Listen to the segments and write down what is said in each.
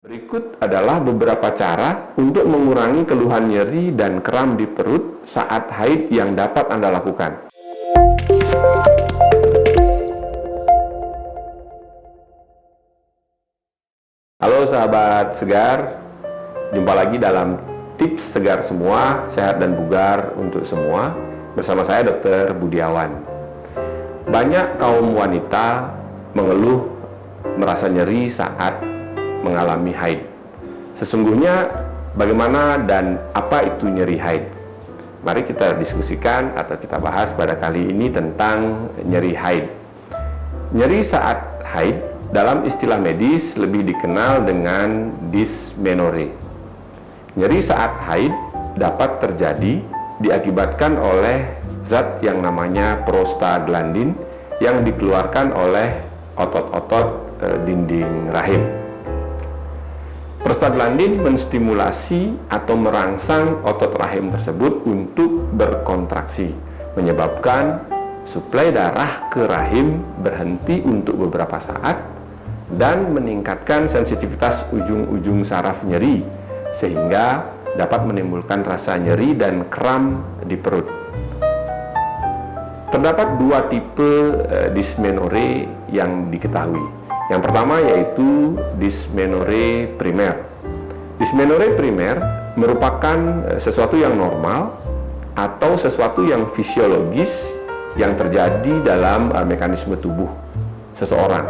Berikut adalah beberapa cara untuk mengurangi keluhan nyeri dan kram di perut saat haid yang dapat Anda lakukan. Halo sahabat segar, jumpa lagi dalam tips segar semua, sehat dan bugar untuk semua. Bersama saya Dr. Budiawan. Banyak kaum wanita mengeluh merasa nyeri saat mengalami haid. Sesungguhnya bagaimana dan apa itu nyeri haid? Mari kita diskusikan atau kita bahas pada kali ini tentang nyeri haid. Nyeri saat haid dalam istilah medis lebih dikenal dengan dysmenorrhea. Nyeri saat haid dapat terjadi diakibatkan oleh zat yang namanya prostaglandin yang dikeluarkan oleh otot-otot dinding rahim. Prostaglandin menstimulasi atau merangsang otot rahim tersebut untuk berkontraksi, menyebabkan suplai darah ke rahim berhenti untuk beberapa saat dan meningkatkan sensitivitas ujung-ujung saraf nyeri sehingga dapat menimbulkan rasa nyeri dan kram di perut. Terdapat dua tipe dysmenorrhea yang diketahui. Yang pertama yaitu dysmenorrhea primer. Dysmenorrhea primer merupakan sesuatu yang normal atau sesuatu yang fisiologis yang terjadi dalam mekanisme tubuh seseorang.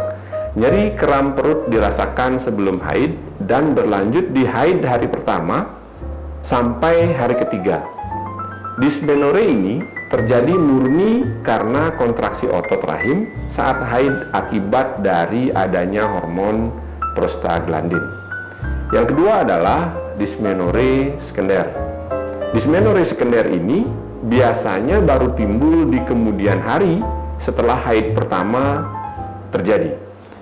Nyeri kram perut dirasakan sebelum haid dan berlanjut di haid hari pertama sampai hari ketiga. Dysmenorrhea ini terjadi murni karena kontraksi otot rahim saat haid akibat dari adanya hormon prostaglandin. Yang kedua adalah dysmenorrhea sekunder. Dysmenorrhea sekunder ini biasanya baru timbul di kemudian hari setelah haid pertama terjadi.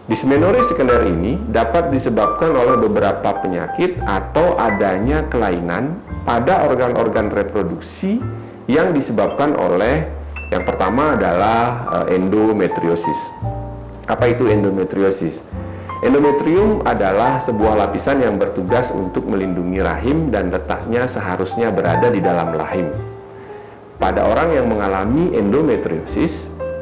Dysmenorrhea sekunder ini dapat disebabkan oleh beberapa penyakit atau adanya kelainan pada organ-organ reproduksi yang disebabkan oleh yang pertama adalah endometriosis. Apa itu endometriosis? Endometrium adalah sebuah lapisan yang bertugas untuk melindungi rahim dan letaknya seharusnya berada di dalam rahim. Pada orang yang mengalami endometriosis,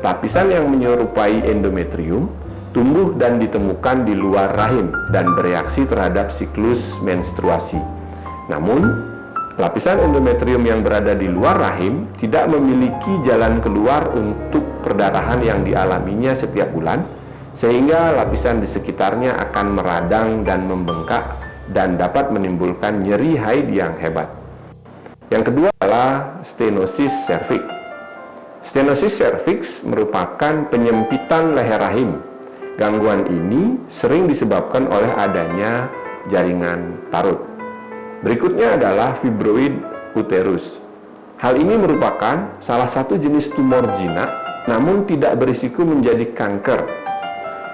lapisan yang menyerupai endometrium tumbuh dan ditemukan di luar rahim dan bereaksi terhadap siklus menstruasi. Namun, lapisan endometrium yang berada di luar rahim tidak memiliki jalan keluar untuk perdarahan yang dialaminya setiap bulan, sehingga lapisan di sekitarnya akan meradang dan membengkak dan dapat menimbulkan nyeri haid yang hebat. Yang kedua adalah stenosis cervix. Stenosis cervix merupakan penyempitan leher rahim. Gangguan ini sering disebabkan oleh adanya jaringan parut. Berikutnya adalah fibroid uterus. Hal ini merupakan salah satu jenis tumor jinak, namun tidak berisiko menjadi kanker.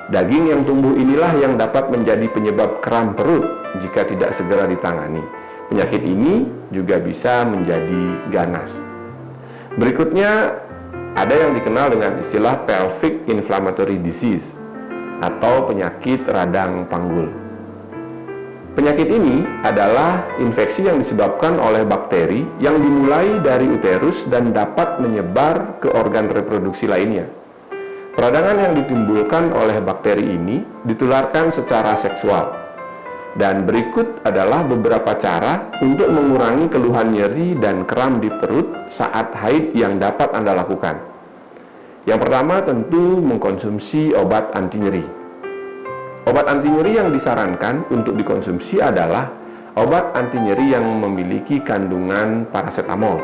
Daging yang tumbuh inilah yang dapat menjadi penyebab kram perut jika tidak segera ditangani. Penyakit ini juga bisa menjadi ganas. Berikutnya ada yang dikenal dengan istilah pelvic inflammatory disease atau penyakit radang panggul. Penyakit ini adalah infeksi yang disebabkan oleh bakteri yang dimulai dari uterus dan dapat menyebar ke organ reproduksi lainnya. Peradangan yang ditimbulkan oleh bakteri ini ditularkan secara seksual. Dan berikut adalah beberapa cara untuk mengurangi keluhan nyeri dan kram di perut saat haid yang dapat Anda lakukan. Yang pertama tentu mengkonsumsi obat anti nyeri. Obat anti nyeri yang disarankan untuk dikonsumsi adalah obat anti nyeri yang memiliki kandungan paracetamol.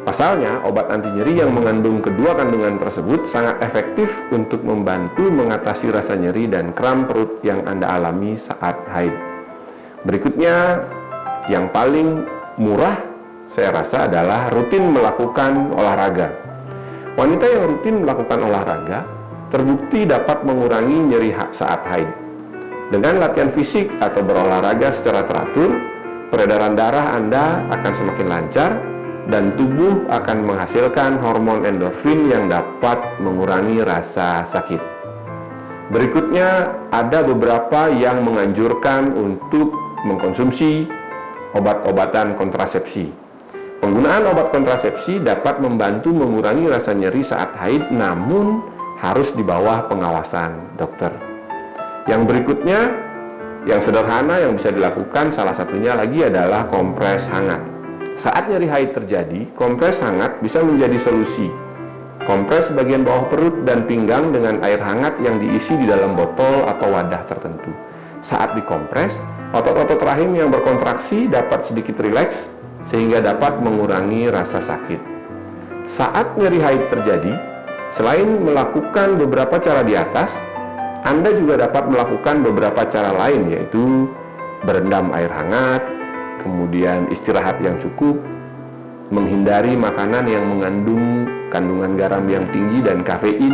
Pasalnya, obat anti nyeri yang mengandung kedua kandungan tersebut sangat efektif untuk membantu mengatasi rasa nyeri dan kram perut yang Anda alami saat haid. Berikutnya, yang paling murah saya rasa adalah rutin melakukan olahraga. Wanita yang rutin melakukan olahraga terbukti dapat mengurangi nyeri saat haid. Dengan latihan fisik atau berolahraga secara teratur, peredaran darah Anda akan semakin lancar dan tubuh akan menghasilkan hormon endorfin yang dapat mengurangi rasa sakit. Berikutnya, ada beberapa yang menganjurkan untuk mengkonsumsi obat-obatan kontrasepsi. Penggunaan obat kontrasepsi dapat membantu mengurangi rasa nyeri saat haid, namun harus di bawah pengawasan dokter. Yang berikutnya, yang sederhana yang bisa dilakukan salah satunya lagi adalah kompres hangat. Saat nyeri haid terjadi, kompres hangat bisa menjadi solusi. Kompres bagian bawah perut dan pinggang dengan air hangat yang diisi di dalam botol atau wadah tertentu. Saat dikompres, otot-otot rahim yang berkontraksi dapat sedikit rileks sehingga dapat mengurangi rasa sakit. Saat nyeri haid terjadi, selain melakukan beberapa cara di atas, Anda juga dapat melakukan beberapa cara lain, yaitu berendam air hangat, kemudian istirahat yang cukup, menghindari makanan yang mengandung kandungan garam yang tinggi dan kafein,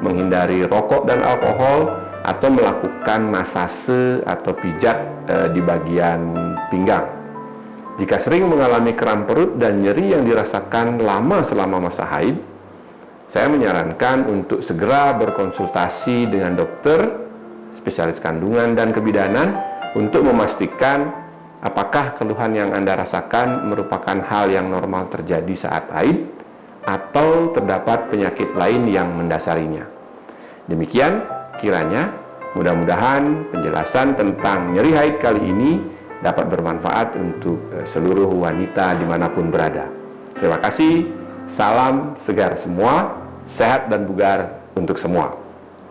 menghindari rokok dan alkohol, atau melakukan masase atau pijat di bagian pinggang. Jika sering mengalami kram perut dan nyeri yang dirasakan lama selama masa haid, saya menyarankan untuk segera berkonsultasi dengan dokter, spesialis kandungan dan kebidanan untuk memastikan apakah keluhan yang Anda rasakan merupakan hal yang normal terjadi saat haid atau terdapat penyakit lain yang mendasarinya. Demikian kiranya, mudah-mudahan penjelasan tentang nyeri haid kali ini dapat bermanfaat untuk seluruh wanita dimanapun berada. Terima kasih, salam segar semua, sehat dan bugar untuk semua.